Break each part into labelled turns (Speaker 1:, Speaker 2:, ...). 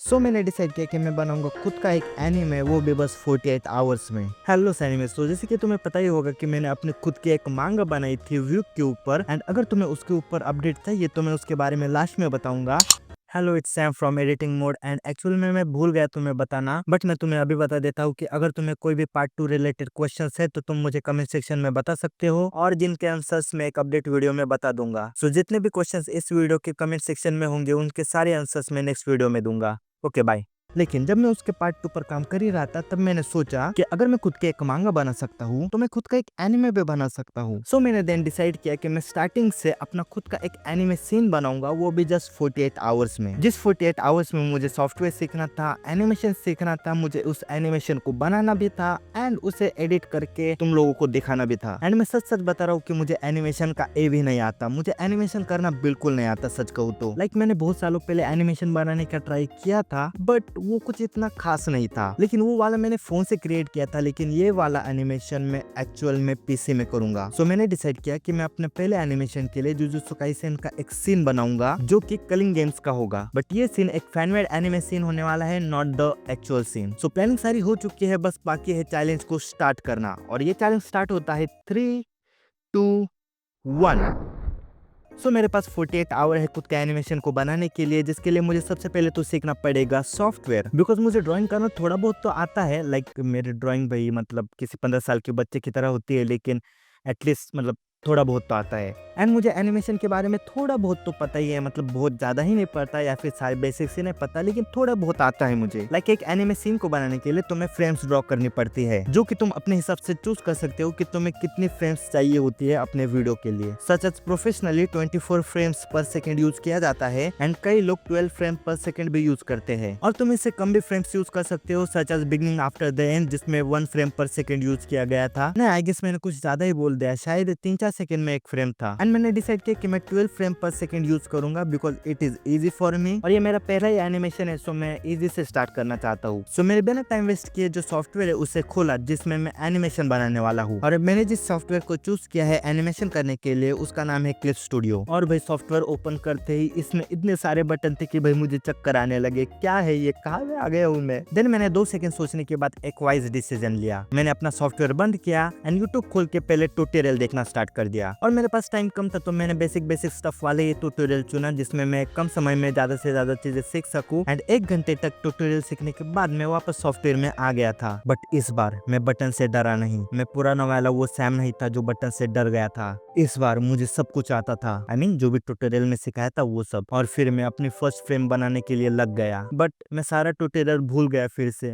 Speaker 1: मैंने डिसाइड किया कि मैं बनाऊंगा खुद का एक एनीमे, वो भी बस 48 आवर्स में। Hello anime. जैसे कि तुम्हें पता ही होगा कि मैंने अपने खुद की एक मांगा बनाई थी व्यू के ऊपर, एंड अगर तुम्हें उसके ऊपर अपडेट चाहिए तो मैं उसके बारे में लास्ट में बताऊंगा। Hello, it's Sam from editing mode, and actual में मैं भूल गया तुम्हें बताना, बट मैं तुम्हें अभी बता देता हूँ कि अगर तुम्हें कोई भी पार्ट 2 रिलेटेड क्वेश्चंस है तो तुम मुझे कमेंट सेक्शन में बता सकते हो, और जिनके आंसर्स मैं एक अपडेट वीडियो में बता दूंगा। जितने भी क्वेश्चंस इस वीडियो के कमेंट सेक्शन में होंगे उनके सारे आंसर्स मैं नेक्स्ट वीडियो में दूंगा। Okay bye. लेकिन जब मैं उसके पार्ट 2 पर काम कर ही रहा था तब मैंने सोचा कि अगर मैं खुद के एक मांगा बना सकता हूँ तो मैं खुद का एक एनिमे भी बना सकता हूँ। मैंने देन डिसाइड किया कि मैं स्टार्टिंग से अपना खुद का एक एनिमे सीन बनाऊंगा, वो भी जस्ट 48 आवर्स में। जिस 48 आवर्स में मुझे सॉफ्टवेयर सीखना था, एनिमेशन सीखना था, मुझे उस एनिमेशन को बनाना भी था एंड उसे एडिट करके तुम लोगों को दिखाना भी था। एंड मैं सच सच बता रहा हूँ कि मुझे एनिमेशन का ए भी नहीं आता, मुझे एनिमेशन करना बिल्कुल नहीं आता सच कहूँ तो। मैंने बहुत सालों पहले एनिमेशन बनाने का ट्राई किया था, बट वो कुछ इतना खास नहीं था। लेकिन वो वाला मैंने फोन से क्रिएट किया था, लेकिन ये वाला एनिमेशन मैं एक्चुअल में पीसी में करूंगा। मैंने डिसाइड किया कि मैं अपने पहले एनिमेशन के लिए जुजुत्सु काइसेन का एक सीन बनाऊंगा जो कि कलिंग गेम्स का होगा, बट ये सीन एक फैनमेड एनिमे सीन होने वाला है, not the actual scene. Planning सारी हो चुकी है, बस बाकी है चैलेंज को स्टार्ट करना, और ये चैलेंज स्टार्ट होता है 3, 2, 1। मेरे पास 48 आवर है खुद के एनिमेशन को बनाने के लिए, जिसके लिए मुझे सबसे पहले तो सीखना पड़ेगा सॉफ्टवेयर, बिकॉज मुझे ड्राइंग करना थोड़ा बहुत तो आता है। मेरी ड्राइंग भाई मतलब किसी 15 साल के बच्चे की तरह होती है, लेकिन एटलीस्ट मतलब थोड़ा बहुत तो आता है। एंड मुझे एनिमेशन के बारे में थोड़ा बहुत तो पता ही है, मतलब बहुत ज्यादा ही नहीं पता या फिर सारे बेसिक्स ही नहीं पता, लेकिन थोड़ा बहुत आता है मुझे। एक एनिमे सीन को बनाने के लिए तुम्हें फ्रेम्स ड्रॉ करनी पड़ती है, जो कि तुम अपने हिसाब से चूज कर सकते हो कि तुम्हें कितनी फ्रेम्स चाहिए होती है अपने वीडियो के लिए। सच एज प्रोफेशनली 24 फ्रेम्स पर सेकंड यूज किया जाता है, एंड कई लोग 12 फ्रेम पर सेकंड भी यूज करते हैं, और तुम इससे कम भी फ्रेम्स यूज कर सकते हो, such as beginning after the end, जिसमें 1 फ्रेम पर सेकंड यूज किया गया था। नहीं, आई गेस मैंने कुछ ज्यादा ही बोल दिया, शायद 3-4 सेकंड में एक फ्रेम था। एंड मैंने डिसाइड किया कि मैं 12 फ्रेम पर सेकंड यूज करूंगा, because it is easy for me, और ये मेरा पहला ही एनिमेशन है, सो मैं इजी से स्टार्ट करना चाहता हूँ। मेरे बिना टाइम वेस्ट किए जो सॉफ्टवेयर है उसे खोला जिसमें मैं एनिमेशन बनाने वाला हूँ, और मैंने जिस सॉफ्टवेयर को चूज किया है एनिमेशन करने के लिए उसका नाम है क्लिप स्टूडियो। और भाई सॉफ्टवेयर ओपन करते ही इसमें इतने सारे बटन थे कि भाई मुझे चक्कर आने लगे, क्या है ये, कहाँ में आ गया हूँ मैं। देन मैंने 2 सेकंड सोचने के बाद एक वाइज डिसीजन लिया, मैंने अपना सॉफ्टवेयर बंद किया एंड यूट्यूब खोल के पहले ट्यूटोरियल देखना स्टार्ट कर दिया। और मेरे पास टाइम कम था तो मैंने बेसिक स्टफ वाले ये ट्यूटोरियल चुना, जिसमें मैं कम समय में ज्यादा से ज्यादा चीजें सीख सकूं, एंड 1 घंटे तक ट्यूटोरियल सीखने के बाद मैं वापस सॉफ्टवेयर में आ गया था। बट इस बार मैं बटन से डरा नहीं, मैं पुराना वाला वो सैम नहीं था जो बटन से डर गया था। इस बार मुझे सब कुछ आता था, I mean, जो भी ट्यूटोरियल में सिखाया था वो सब, और फिर मैं अपनी फर्स्ट फ्रेम बनाने के लिए लग गया, बट मैं सारा ट्यूटोरियल भूल गया फिर से।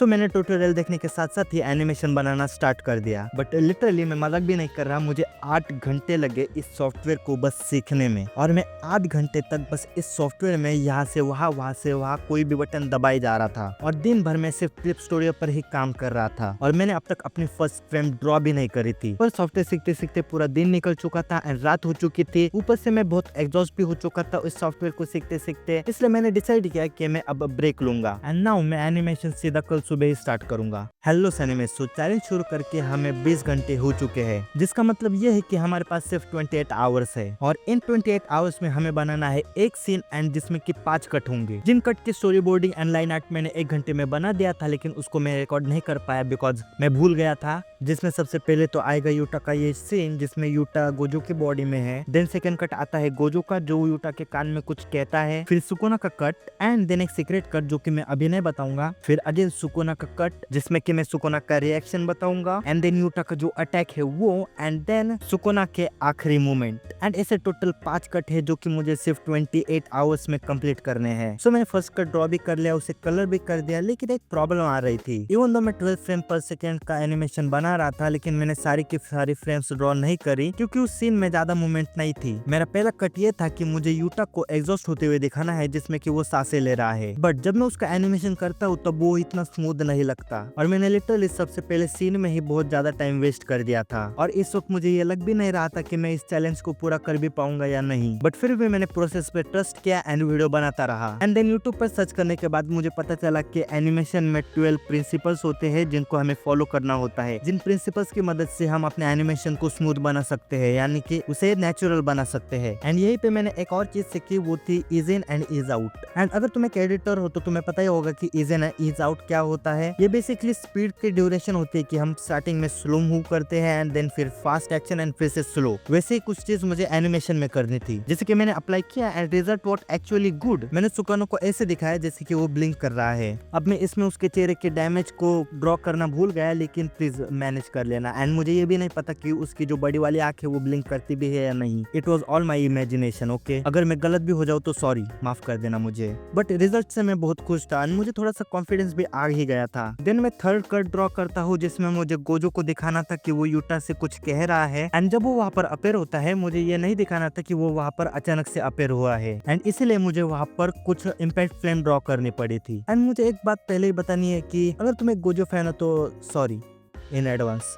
Speaker 1: मैंने ट्यूटोरियल देखने के साथ साथ ही एनिमेशन बनाना स्टार्ट कर दिया, बट लिटरली मैं मजाक भी नहीं कर रहा, मुझे 8 घंटे लगे इस सॉफ्टवेयर को बस सीखने में, और मैं 8 घंटे तक बस इस सॉफ्टवेयर में यहाँ से वहाँ कोई भी बटन दबाई जा रहा था, और दिन भर में सिर्फ क्लिप स्टूडियो पर ही काम कर रहा था, और मैंने अब तक अपनी फर्स्ट फ्रेम ड्रॉ भी नहीं करी थी। पर सॉफ्टवेयर सीखते सीखते पूरा दिन निकल चुका था एंड रात हो चुकी थी, ऊपर से मैं बहुत एग्जॉस्ट भी हो चुका था इस सॉफ्टवेयर को सीखते सीखते, इसलिए मैंने डिसाइड किया कि मैं अब ब्रेक लूंगा, एंड नाउ मैं एनिमेशन सीधा कल सुबह ही स्टार्ट करूंगा। हेलो एनिमे, चैलेंज शुरू करके हमें 20 घंटे हो चुके हैं, जिसका मतलब ये है कि हमारे पास सिर्फ 28 आवर्स है, और इन 28 आवर्स में हमें बनाना है एक सीन, एंड जिसमें कि 5 कट होंगे, जिन कट की story boarding and line art मैंने 1 घंटे में बना दिया था, लेकिन उसको मैं रिकॉर्ड नहीं कर पाया बिकॉज मैं भूल गया था। जिसमें सबसे पहले तो आएगा यूटा का ये सीन जिसमें यूटा गोजो की बॉडी में है, देन सेकंड कट आता है गोजो का जो यूटा के कान में कुछ कहता है, फिर सुकोना का कट, एंड देन एक सीक्रेट कट जो कि मैं अभी नहीं बताऊंगा, फिर अजय सुकोना का कट जिसमें कि मैं सुकोना का रिएक्शन बताऊंगा, एंड देन यूटा का जो अटैक है वो, एंड देन सुकोना के आखिरी मोमेंट, एंड ऐसे टोटल 5 कट है जो कि मुझे सिर्फ 28 आवर्स में कंप्लीट करने हैं। मैंने फर्स्ट कट ड्रॉ भी कर लिया, उसे कलर भी कर दिया, लेकिन एक प्रॉब्लम आ रही थी। इवन दो मैं 12 फ्रेम पर सेकंड का एनिमेशन बना रहा था, लेकिन मैंने सारी की सारी फ्रेम्स ड्रॉ नहीं करी क्योंकि उस सीन में ज्यादा मूवमेंट नहीं थी। मेरा पहला कट ये था कि मुझे यूटा को एग्जॉस्ट होते हुए दिखाना है जिसमें कि वो सांसें ले रहा है, बट जब मैं उसका एनिमेशन करता हूँ तो वो इतना स्मूथ नहीं लगता और मैंने लिटरली सबसे पहले सीन में ही बहुत ज्यादा टाइम वेस्ट कर दिया था और इस वक्त मुझे ये लग भी नहीं रहा था कि मैं इस चैलेंज को पूरा कर भी पाऊंगा या नहीं, बट फिर भी मैंने प्रोसेस पे ट्रस्ट किया एंड वीडियो बनाता रहा। एंड देन यूट्यूब पर सर्च करने के बाद मुझे पता चला कि एनिमेशन में 12 प्रिंसिपल्स होते हैं जिनको हमें फॉलो करना होता है, जिन प्रिंसिपल्स की मदद से हम अपने एनिमेशन को स्मूथ बना सकते हैं, यानी कि उसे नेचुरल बना सकते हैं। एंड यही पे मैंने एक और चीज सीखी, वो थी is in and is out. And अगर तुम एक एडिटर हो तो तुम्हें पता ही होगा कि is in and is out क्या होता है। ये बेसिकली स्पीड की ड्यूरेशन होती है कि हम स्टार्टिंग में स्लो मूव करते हैं एंड देन फिर फास्ट एक्शन एंड फिर से स्लो। वैसे ही कुछ चीज मुझे एनिमेशन में करनी थी, जैसे कि मैंने अप्लाई किया and result what actually good. मैंने सुकानो को ऐसे दिखाया जैसे कि वो ब्लिंक कर रहा है। अब मैं इसमें उसके चेहरे के डैमेज को ड्रॉ करना भूल गया, लेकिन प्लीज मैनेज कर लेना। एंड मुझे ये भी नहीं पता कि उसकी जो बड़ी वाली आंख है वो ब्लिंक करती भी है या नहीं। It was all my imagination. Okay, अगर मैं गलत भी हो जाऊँ तो सॉरी, माफ कर देना मुझे। बट रिजल्ट से मैं बहुत खुश था एंड मुझे थोड़ा सा कॉन्फिडेंस भी आ ही गया था। देन मैं थर्ड कट ड्रॉ करता हूँ जिसमें मुझे गोजो को दिखाना था कि वो यूटा से कुछ कह रहा है एंड जब वो वहाँ पर अपेयर होता है मुझे ये नहीं दिखाना था कि वो वहाँ पर अचानक से अपेयर हुआ है एंड इसलिए मुझे वहाँ पर कुछ इम्पैक्ट फ्रेम ड्रॉ करनी पड़ी थी। एंड मुझे एक बात पहले ही बतानी है कि अगर तुम एक गोजो फैन हो तो सॉरी इन एडवांस,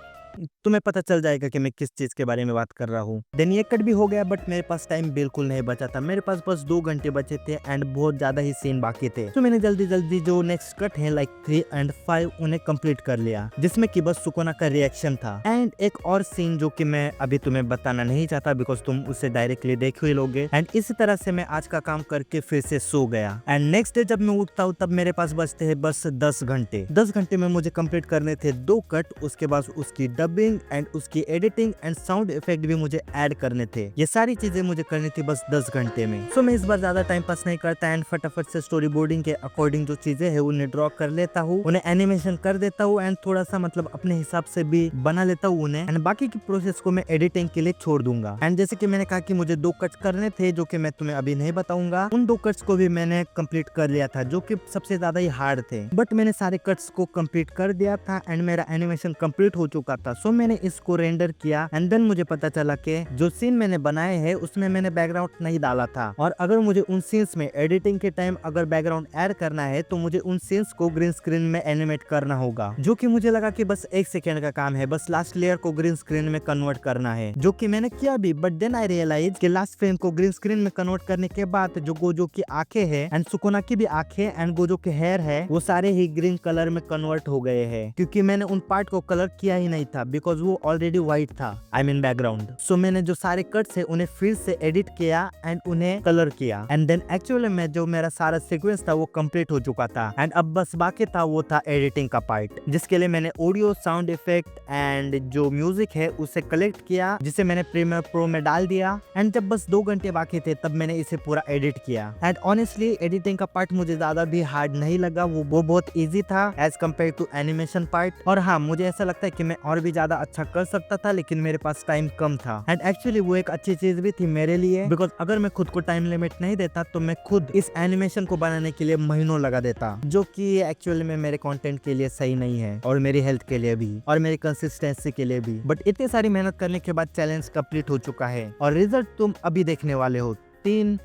Speaker 1: तुम्हें पता चल जाएगा कि मैं किस चीज के बारे में बात कर रहा हूँ। देन ये कट भी हो गया बट मेरे पास टाइम बिल्कुल नहीं बचा था। मेरे पास बस 2 घंटे बचे थे एंड बहुत ज्यादा ही सीन बाकी थे, तो मैंने जल्दी जल्दी जो नेक्स्ट कट है लाइक 3 और 5 उन्हें कंप्लीट कर लिया, जिसमें कि बस सुकोना का रिएक्शन था। एंड एक और सीन जो कि मैं अभी तुम्हें बताना नहीं चाहता बिकॉज तुम उसे डायरेक्टली देख ही लोगे। एंड इसी तरह से मैं आज का काम करके फिर से सो गया एंड नेक्स्ट डे जब मैं उठता हूँ तब मेरे पास बचते हैं बस 10 घंटे। 10 घंटे में मुझे कंप्लीट करने थे 2 कट, उसके बाद उसकी डबिंग एंड उसकी एडिटिंग एंड साउंड इफेक्ट भी मुझे ऐड करने थे। ये सारी चीजें मुझे करनी थी बस 10 घंटे में। सो मैं इस बार ज्यादा टाइम पास नहीं करता एंड फटाफट से स्टोरी बोर्डिंग के अकॉर्डिंग जो चीजें है उन्हें ड्रॉ कर लेता हूँ, उन्हें एनिमेशन कर देता हूँ एंड थोड़ा सा मतलब अपने हिसाब से भी बना लेता हूँ उन्हें। एंड बाकी की प्रोसेस को मैं एडिटिंग के लिए छोड़ दूंगा। एंड जैसे कि मैंने कहा कि मुझे 2 कट्स करने थे जो कि मैं तुम्हें अभी नहीं बताऊंगा, उन 2 कट्स को भी मैंने कंप्लीट कर लिया था जो कि सबसे ज्यादा ही हार्ड थे, बट मैंने सारे कट्स को कंप्लीट कर दिया था एंड मेरा एनिमेशन कंप्लीट हो चुका था। सो मैंने इसको रेंडर किया एंड देन मुझे पता चला कि जो सीन मैंने बनाए हैं उसमें मैंने बैकग्राउंड नहीं डाला था और अगर मुझे उन सीन्स में एडिटिंग के टाइम अगर बैकग्राउंड ऐड करना है तो मुझे उन सीन्स को ग्रीन स्क्रीन में एनिमेट करना होगा, जो कि मुझे लगा कि बस 1 सेकेंड का काम है, बस लास्ट लेयर को ग्रीन स्क्रीन में कन्वर्ट करना है, जो कि मैंने किया भी। बट देन आई रियलाइज कि लास्ट फ्रेम को ग्रीन स्क्रीन में कन्वर्ट करने के बाद जो गोजो की आंखें हैं एंड सुकोना की भी आंखें एंड गोजो के हेयर है वो सारे ही ग्रीन कलर में कन्वर्ट हो गए हैं, क्योंकि मैंने उन पार्ट को कलर किया ही नहीं था बिकॉज वो ऑलरेडी व्हाइट था, आई मीन बैकग्राउंड। सो मैंने जो सारे कट्स है उन्हें फिर से एडिट किया एंड उन्हें कलर किया एंड देन एक्चुअली में जो मेरा सारा सीक्वेंस था वो कंप्लीट हो चुका था एंड अब बस बाकी था वो था एडिटिंग का पार्ट, जिसके लिए मैंने ऑडियो, साउंड इफेक्ट एंड जो म्यूजिक है उसे कलेक्ट किया, जिसे मैंने प्रीमियर प्रो में डाल दिया। एंड जब बस 2 घंटे बाकी थे तब मैंने इसे पूरा एडिट किया एंड ऑनेस्टली एडिटिंग का पार्ट मुझे ज्यादा भी हार्ड नहीं लगा, वो बहुत ईजी था as compare to animation part. और हाँ, मुझे ऐसा लगता है कि मैं और भी ज्यादा अच्छा कर सकता था लेकिन मेरे पास टाइम कम था एंड एक्चुअली वो एक अच्छी चीज भी थी मेरे लिए बिकॉज अगर मैं खुद को टाइम लिमिट नहीं देता तो मैं खुद इस एनिमेशन को बनाने के लिए महीनों लगा देता, जो कि एक्चुअली में मेरे कंटेंट के लिए सही नहीं है और मेरी हेल्थ के लिए भी और मेरी कंसिस्टेंसी के लिए भी। बट इतनी सारी मेहनत करने के बाद चैलेंज कंप्लीट हो चुका है और रिजल्ट तुम अभी देखने वाले हो। 3,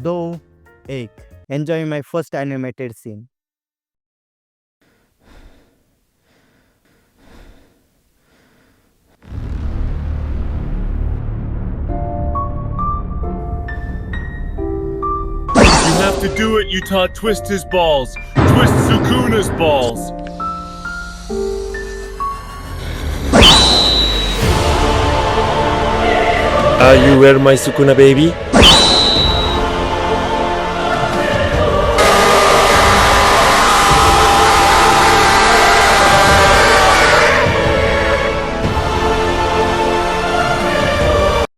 Speaker 1: 2, 1। Enjoy my first animated scene.
Speaker 2: You have to do it, Utah. Twist his balls. Twist Sukuna's balls. Are you where, my Sukuna baby?